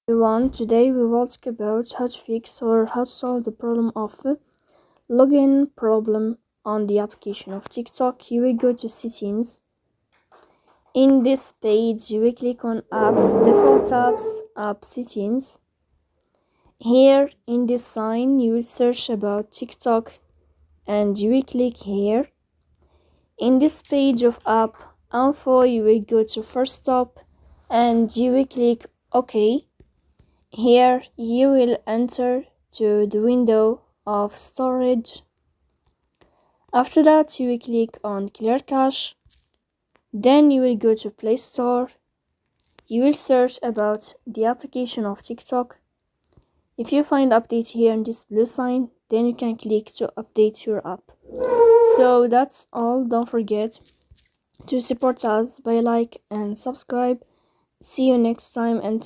Everyone, today we will talk about how to fix or how to solve the problem of login problem on the application of TikTok. You will go to settings. In this page, you will click on apps, default apps, app settings. Here in this sign, you will search about TikTok and you will click here. In this page of app info, you will go to first stop and you will click OK. Here you will enter to the window of storage. After that, you will click on clear cache. Then you will go to Play Store. You will search about the application of TikTok. If you find update here in this blue sign, then you can click to update your app. So that's all. Don't forget to support us by like and subscribe. See you next time and thank